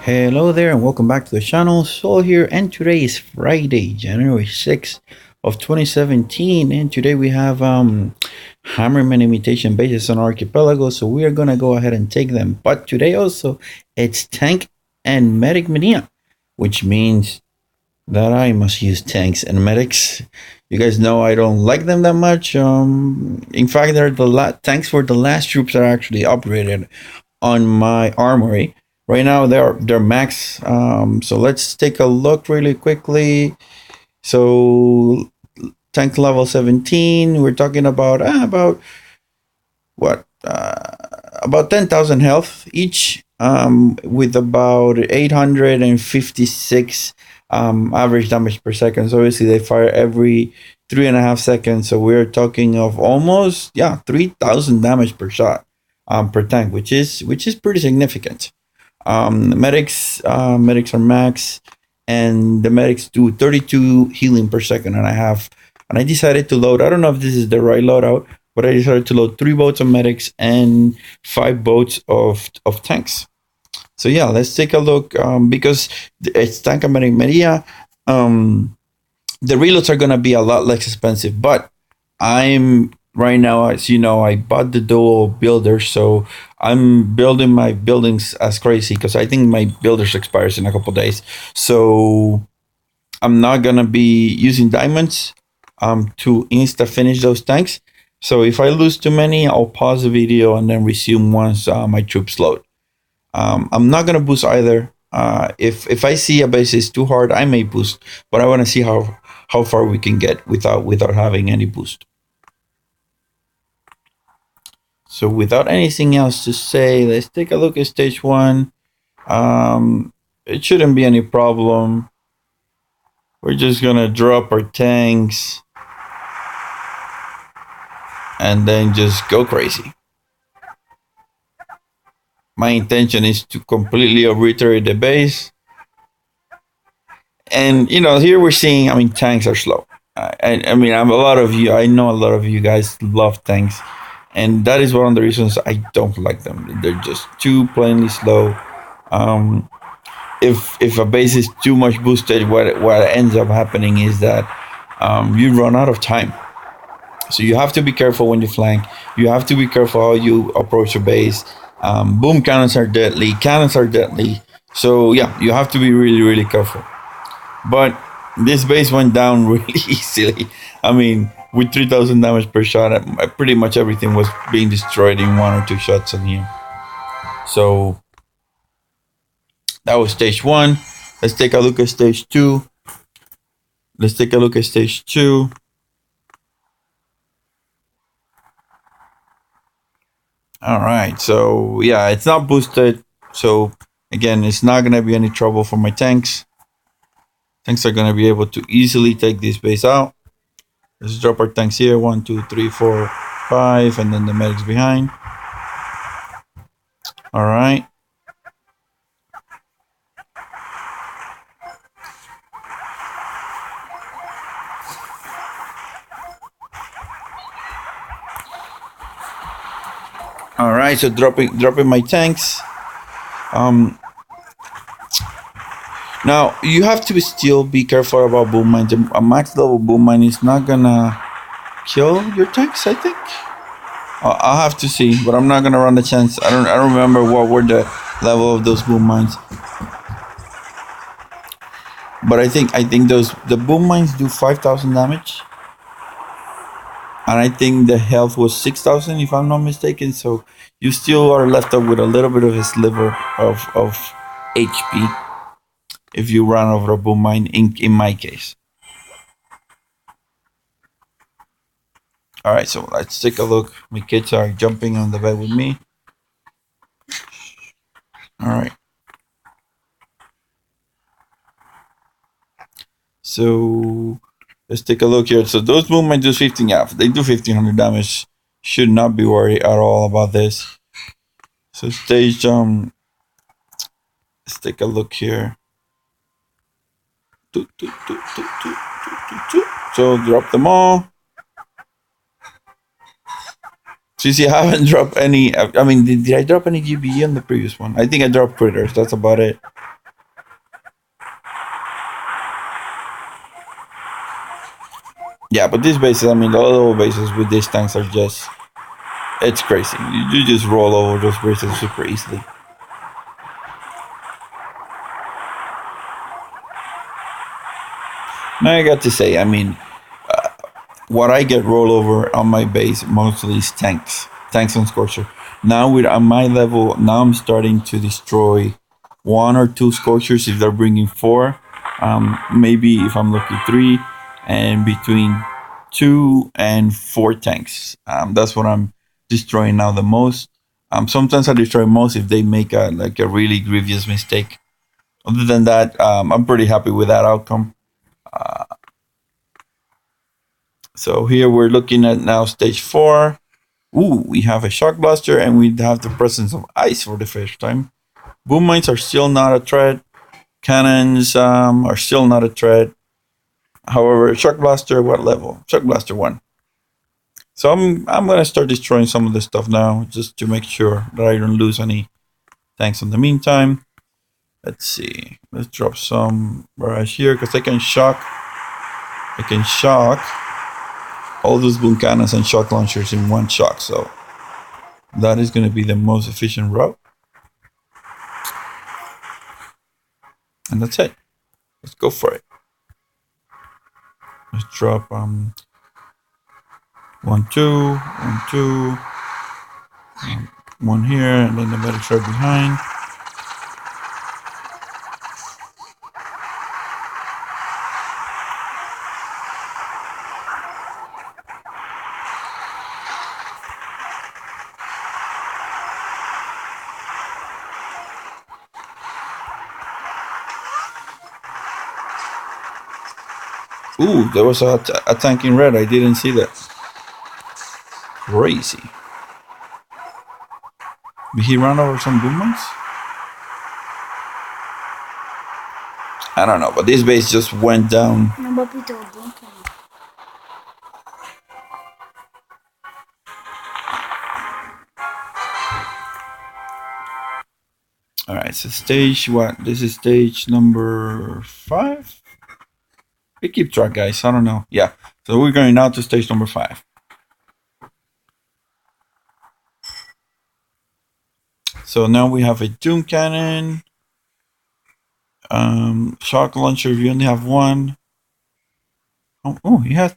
Hello there and welcome back to the channel. Sol here, and today is Friday, January 6th of 2017, and today we have Hammerman Imitation bases on Archipelago, so we are gonna go ahead and take them. But today also it's Tank and Medic Mania, which means that I must use tanks and medics. You guys know I don't like them that much. In fact, they're the tanks for the last troops that are actually upgraded on my armory. Right now they're max. So let's take a look really quickly. So tank level 17. We're talking about what about 10,000 health each. With about 856 average damage per second. So obviously they fire every 3.5 seconds. So we're talking of almost 3,000 damage per shot per tank, which is pretty significant. Medics are max, and the medics do 32 healing per second. And I decided to load. I don't know if this is the right loadout, but I decided to load 3 boats of medics and 5 boats of tanks. So yeah, let's take a look. Because it's Tank and Medic Maria. The reloads are gonna be a lot less expensive, but I'm right now, as you know, I bought the dual builder, so I'm building my buildings as crazy because I think my builders expires in a couple days. So I'm not gonna be using diamonds to insta finish those tanks. So if I lose too many, I'll pause the video and then resume once my troops load. I'm not gonna boost either. If I see a base is too hard, I may boost, but I want to see how far we can get without having any boost. So without anything else to say, let's take a look at stage 1. It shouldn't be any problem. We're just gonna drop our tanks and then just go crazy. My intention is to completely obliterate the base. And here we're seeing, tanks are slow. I know a lot of you guys love tanks, and that is one of the reasons I don't like them. They're just too plainly slow. If a base is too much boosted, what ends up happening is that you run out of time. So you have to be careful when you flank. You have to be careful how you approach your base. Boom cannons are deadly. Cannons are deadly. So yeah, you have to be really, really careful. But this base went down really easily. With 3,000 damage per shot, pretty much everything was being destroyed in 1 or 2 shots on here. So that was stage 1. Let's take a look at stage 2. All right, so yeah, it's not boosted. So again, it's not gonna be any trouble for my tanks. Tanks are gonna be able to easily take this base out. Let's drop our tanks here. 1, 2, 3, 4, 5, and then the medics behind. All right. All right, so dropping my tanks. Now you have to still be careful about boom mines. A max level boom mine is not gonna kill your tanks, I think. I'll have to see, but I'm not gonna run the chance. I don't remember what were the level of those boom mines. But I think the boom mines do 5,000 damage. And I think the health was 6,000 if I'm not mistaken. So you still are left up with a little bit of a sliver of HP if you run over a boom mine in my case. Alright, so let's take a look. My kids are jumping on the bed with me. Alright. So let's take a look here. So those boom mines do 15. Yeah, they do 1,500 damage. Should not be worried at all about this. So stage let's take a look here. So drop them all. So you see, I haven't dropped any. Did I drop any GBE on the previous one? I think I dropped critters. That's about it. Yeah, but these bases, I mean, the low bases with these tanks are just, it's crazy. You just roll over those bases super easily. Now I got to say, I mean, what I get rollover on my base mostly is tanks and Scorcher. Now with on my level, now I'm starting to destroy one or two Scorchers if they're bringing four. Maybe if I'm lucky three, and between 2 and 4 tanks. That's what I'm destroying now the most. Sometimes I destroy most if they make a really grievous mistake. Other than that, I'm pretty happy with that outcome. So here we're looking at now stage 4. Ooh, we have a shock blaster and we have the presence of ice for the first time. Boom mines are still not a threat. Cannons are still not a threat. However, shock blaster, what level? Shock blaster 1. So I'm gonna start destroying some of this stuff now, just to make sure that I don't lose any tanks in the meantime. Let's see. Let's drop some barrage here because I can shock. All those boom cannons and shock launchers in one shock. So that is going to be the most efficient route. And that's it. Let's go for it. Let's drop 1, 2, 1, 2, 1 here, and then the medics right behind. Ooh, there was a tank in red. I didn't see that. Crazy. Did he run over some boom mines? I don't know, but this base just went down. Alright, so stage what? This is stage number 5? We keep track, guys. I don't know. Yeah. So we're going now to stage number 5. So now we have a Doom Cannon. Shock launcher, we only have 1. Oh, he has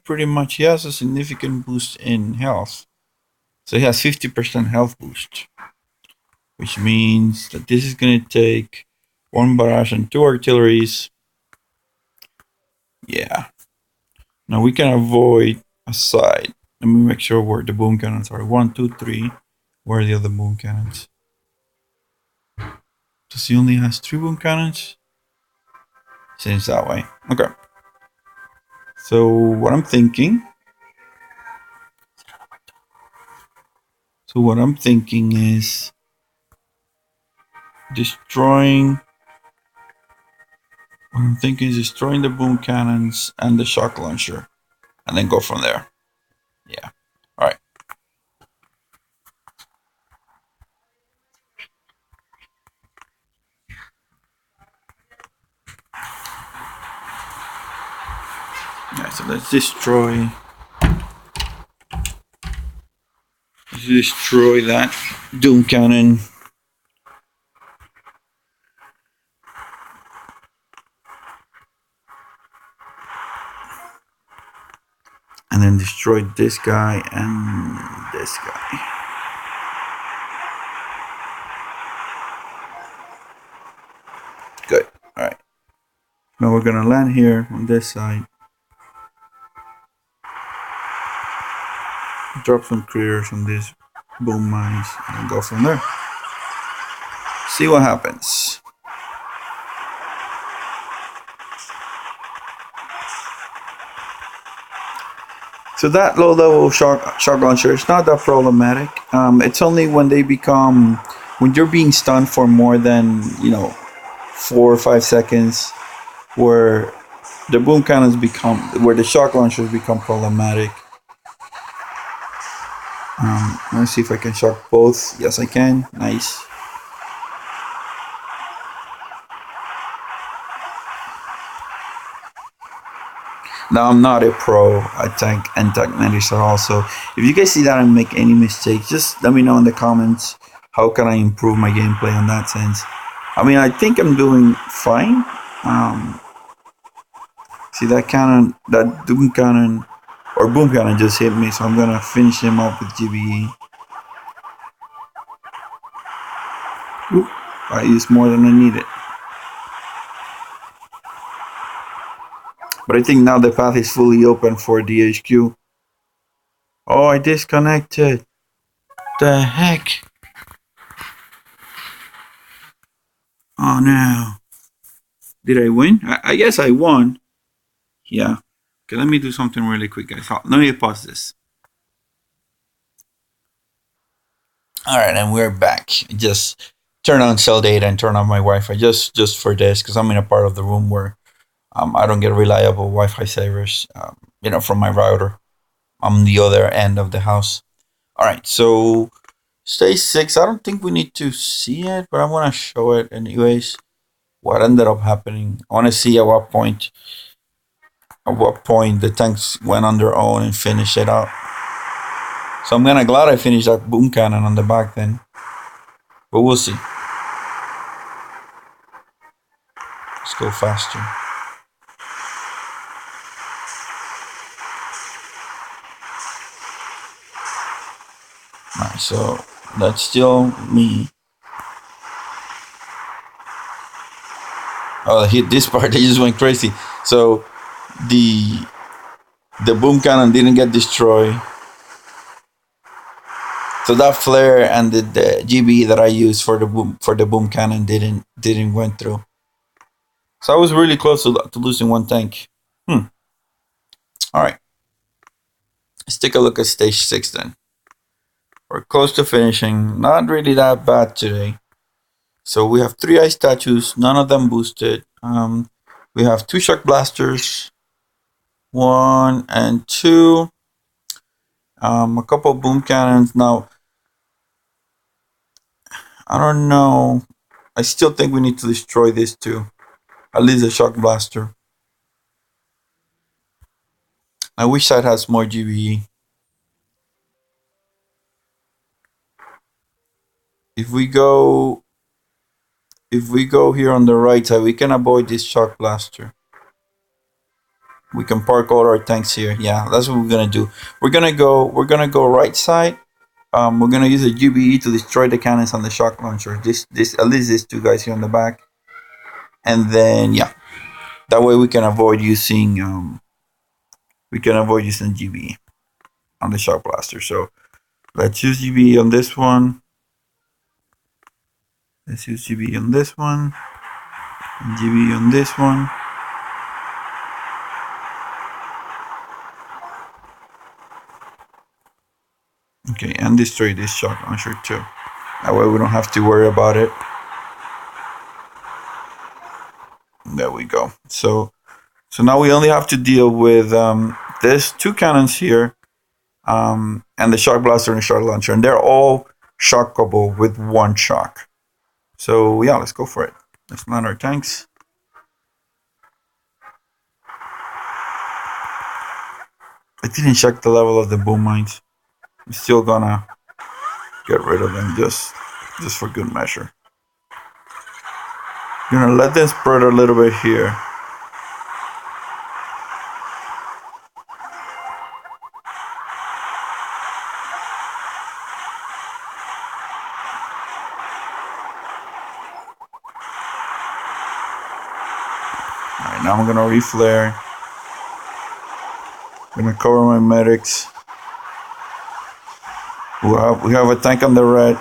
a significant boost in health. So he has 50% health boost. Which means that this is going to take 1 barrage and 2 artilleries. Yeah. Now we can avoid a side. Let me make sure where the boom cannons are. 1, 2, 3. Where are the other boom cannons? Does he only has 3 boom cannons? Seems that way. Okay. So what I'm thinking is destroying the boom cannons and the shock launcher, and then go from there. Yeah. All right. Yeah. So let's destroy that doom cannon. And then destroy this guy and this guy. Good. Alright. Now we're gonna land here on this side. Drop some critters on these boom mines and go from there. See what happens. So that low level shock launcher is not that problematic. It's only when you're being stunned for more than 4 or 5 seconds, where the shock launchers become problematic. Let's see if I can shock both. Yes, I can. Nice. Now I'm not a pro at tank and tactics at all. So if you guys see that I make any mistakes, just let me know in the comments. How can I improve my gameplay in that sense? I mean, I think I'm doing fine. Um, See that cannon, that doom cannon or boom cannon just hit me, so I'm gonna finish him up with GBE. Oop, I used more than I needed. But I think now the path is fully open for DHQ. Oh, I disconnected. The heck? Oh no. Did I win? I guess I won. Yeah. Okay, let me do something really quick, guys. Let me pause this. Alright, and we're back. Just turn on cell data and turn on my Wi-Fi just for this, because I'm in a part of the room where I don't get reliable Wi-Fi servers, from my router. I'm the other end of the house. All right, so stage 6. I don't think we need to see it, but I want to show it anyways. What ended up happening? I want to see at what point the tanks went on their own and finished it out. So I'm kind of glad I finished that boom cannon on the back then, but we'll see. Let's go faster. Alright, so that's still me. Oh, hit this part, they just went crazy. So the boom cannon didn't get destroyed. So that flare and the GB that I used for the boom cannon didn't went through. So I was really close to losing one tank. All right, let's take a look at stage 6 then. We're close to finishing. Not really that bad today. So we have 3 ice statues, none of them boosted. We have 2 shock blasters, 1 and 2. A couple of boom cannons. Now, I don't know. I still think we need to destroy this too. At least a shock blaster. I wish that has more GBE. If we go here on the right side, we can avoid this shock blaster. We can park all our tanks here. Yeah, that's what we're gonna do. We're gonna go right side. We're gonna use a GBE to destroy the cannons on the shock launcher. This at least these 2 guys here on the back. And then yeah, that way we can avoid using GBE on the shock blaster. So let's use GBE on this one. Let's use GBE on this one. And GBE on this one. Okay, and destroy this shock launcher too. That way we don't have to worry about it. There we go. So now we only have to deal with there's 2 cannons here, and the shock blaster and the shock launcher, and they're all shockable with 1 shock. So yeah, let's go for it. Let's land our tanks. I didn't check the level of the boom mines. I'm still gonna get rid of them just for good measure. I'm gonna let them spread a little bit here. Alright, now I'm gonna reflare. I'm gonna cover my medics. We have a tank on the red.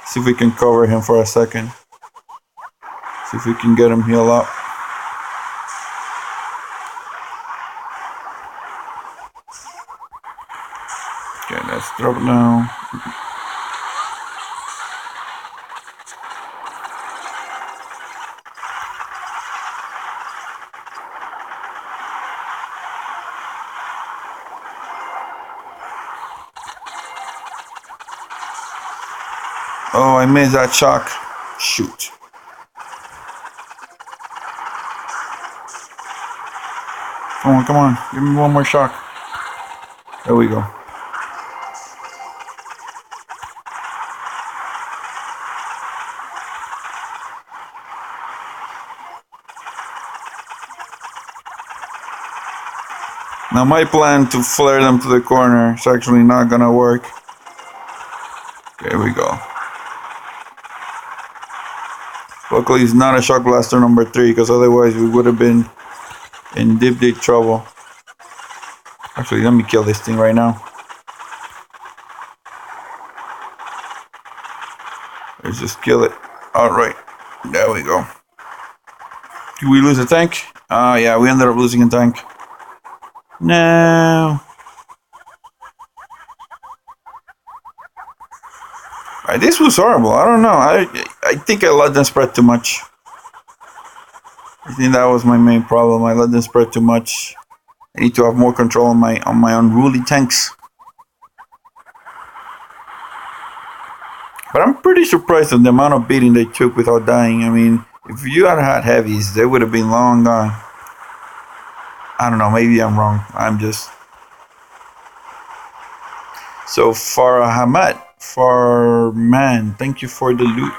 See if we can cover him for a second. See if we can get him heal up. Okay, let's drop now. Oh, I missed that shock. Shoot. Come on, come on. Give me one more shock. There we go. Now my plan to flare them to the corner is actually not gonna work. There we go. Luckily it's not a shock blaster number 3, because otherwise we would have been in deep trouble. Actually, let me kill this thing right now. Let's just kill it. Alright, there we go. Did we lose a tank? Yeah, we ended up losing a tank. No. This was horrible. I don't know. I think I let them spread too much. I think that was my main problem. I let them spread too much. I need to have more control on my unruly tanks. But I'm pretty surprised at the amount of beating they took without dying. I mean, if you had had heavies, they would have been long gone. I don't know, maybe I'm wrong. I'm just... So, Farman, thank you for the loot.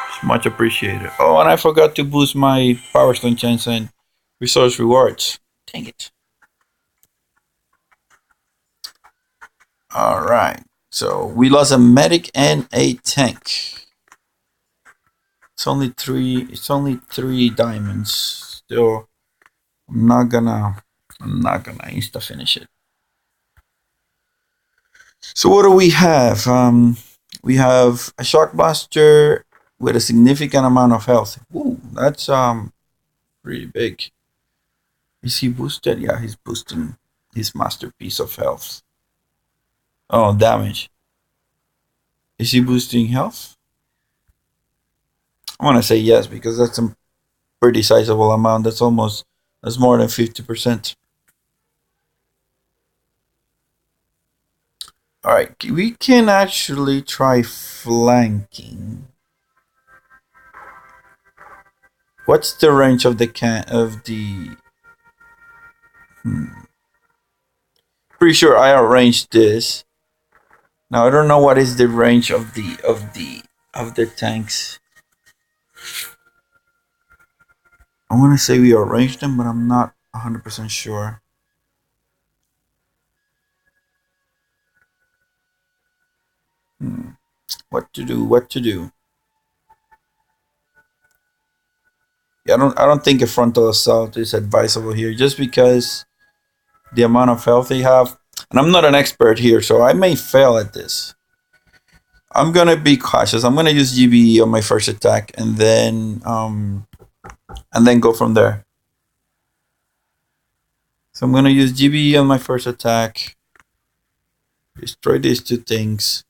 It's much appreciated. Oh, and I forgot to boost my Power Stone chance and resource rewards. Dang it. Alright, so we lost a medic and a tank. It's only three diamonds. Still, I'm not gonna insta finish it. So what do we have? We have a shock blaster with a significant amount of health. Ooh, that's pretty big. Is he boosted? Yeah, he's boosting his masterpiece of health. Oh, damage. Is he boosting health? I want to say yes, because that's a pretty sizable amount. That's more than 50%. Alright, we can actually try flanking. What's the range of the Pretty sure I arranged this. Now I don't know what is the range of the tanks. I want to say we arranged them, but I'm not 100% sure. What to do? Yeah, I don't think a frontal assault is advisable here, just because the amount of health they have. And I'm not an expert here, so I may fail at this. I'm gonna be cautious. I'm gonna use GBE on my first attack, and then go from there. So I'm gonna use GBE on my first attack. Destroy these two things.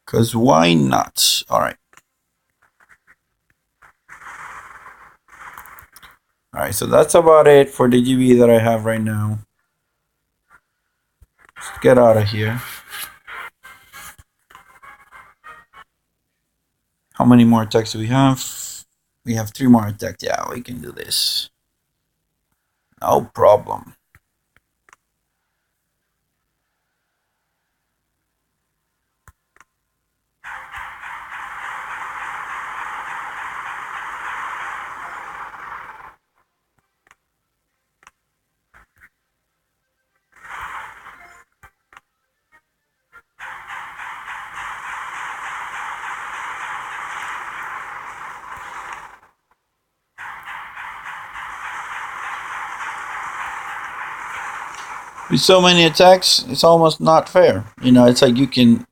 Because why not? Alright. Alright, so that's about it for the GBE that I have right now. Let's get out of here. How many more attacks do we have? We have 3 more attacks. Yeah, we can do this. No problem. With so many attacks, it's almost not fair. You know, it's like you can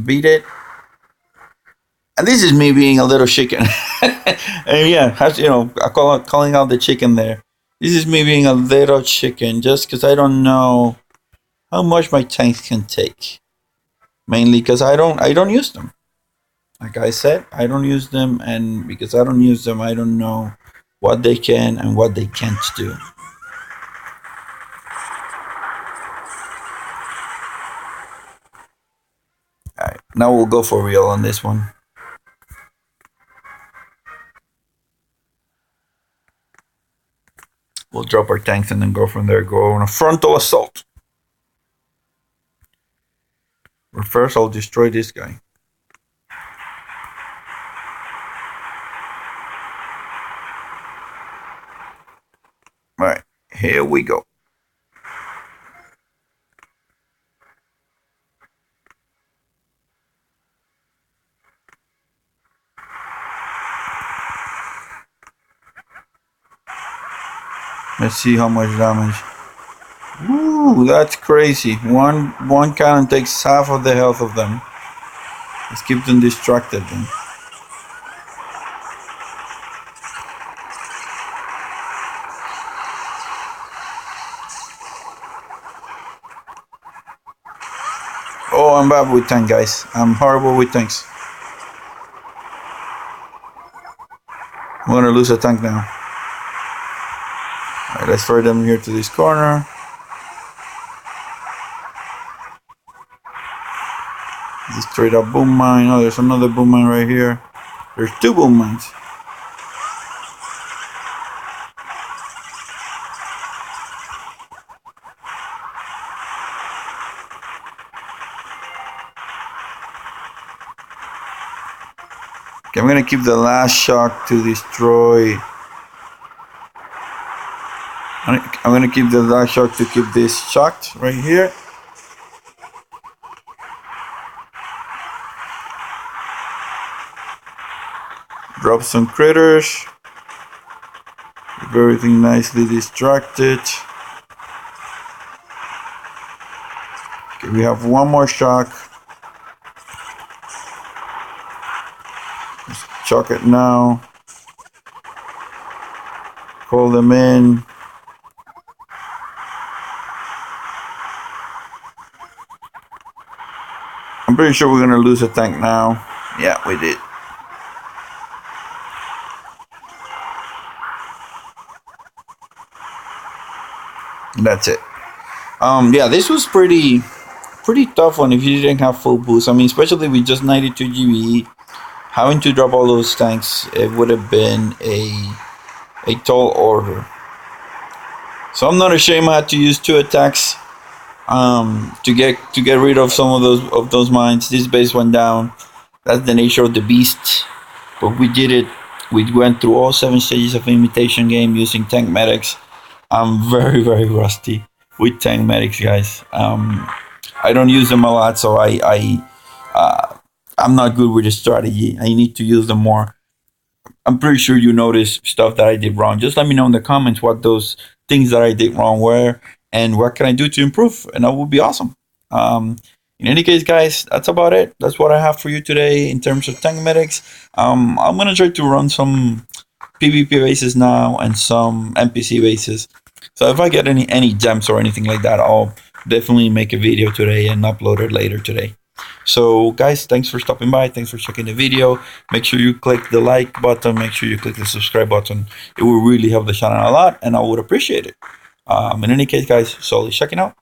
beat it. And this is me being a little chicken. And yeah, calling out the chicken there. This is me being a little chicken, just because I don't know how much my tanks can take. Mainly because I don't use them. Like I said, I don't use them, and because I don't use them, I don't know what they can and what they can't do. All right, now we'll go for real on this one. We'll drop our tanks and then go from there. Go on a frontal assault. But first, I'll destroy this guy. All right, here we go. Let's see how much damage. Ooh, that's crazy. One cannon takes half of the health of them. Let's keep them distracted then. Oh, I'm bad with tank, guys. I'm horrible with tanks. I'm gonna lose a tank now. Alright, let's throw them here to this corner. Destroy that boom mine. Oh, there's another boom mine right here. There's two boom mines. Okay, I'm gonna keep the last shock to destroy. I'm gonna keep the last shock to keep this shocked right here. Drop some critters. Keep everything nicely distracted. Okay, we have one more shock. Let's shock it now. Call them in. I'm pretty sure we're gonna lose a tank now. Yeah, we did. That's it. Yeah, this was pretty tough one if you didn't have full boost. I mean, especially with just 92 GBE, having to drop all those tanks, it would have been a tall order. So I'm not ashamed I had to use 2 attacks to get rid of some of those mines. This base went down. That's the nature of the beast. But we did it. We went through all 7 stages of Imitation Game using tank medics. I'm very rusty with tank medics, guys. I don't use them a lot, so I'm not good with the strategy. I need to use them more. I'm pretty sure you noticed stuff that I did wrong. Just let me know in the comments what those things that I did wrong were and what can I do to improve, and that would be awesome. In any case, guys, that's about it. That's what I have for you today in terms of tank medics. I'm gonna try to run some PvP bases now and some NPC bases. So if I get any gems or anything like that, I'll definitely make a video today and upload it later today. So guys, thanks for stopping by. Thanks for checking the video. Make sure you click the like button. Make sure you click the subscribe button. It will really help the channel a lot and I would appreciate it. In any case, guys, so checking out.